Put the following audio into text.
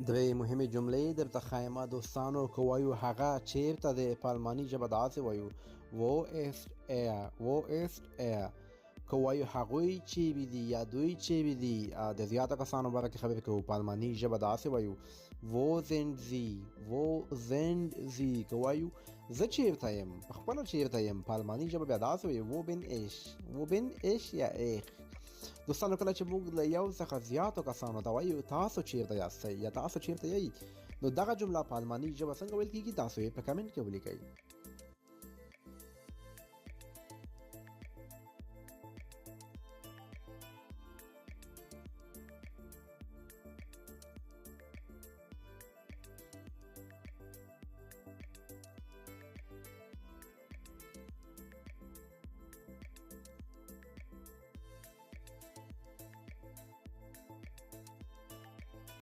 درې مهمې جملې درته ښایم دوستانو، که وایو هغه چیرته دی، په الماني ژبه داسې وایو wo ist er, wo ist er. که وایو هغوی چیرې دي یا دوی چیرې دي، د زیاتو کسانو باره کې خبرې کوو، په الماني ژبه داسې وایو wo sind sie, wo sind sie. که وایو زه چیرته یم، په خپله چیرته یم، په الماني ژبه بیا داسې وایو wo bin ich, wo bin ich یا ich. دوستانو کله چې موږ له یو څخه زیاتو کسانو ته وایو تاسو چیرته یاستئ یا تاسو چیرته یئ، نو دغه جمله په الماني ژبه څنګه ویل کیږي تاسو یې په کمنټ کې ولیکئ.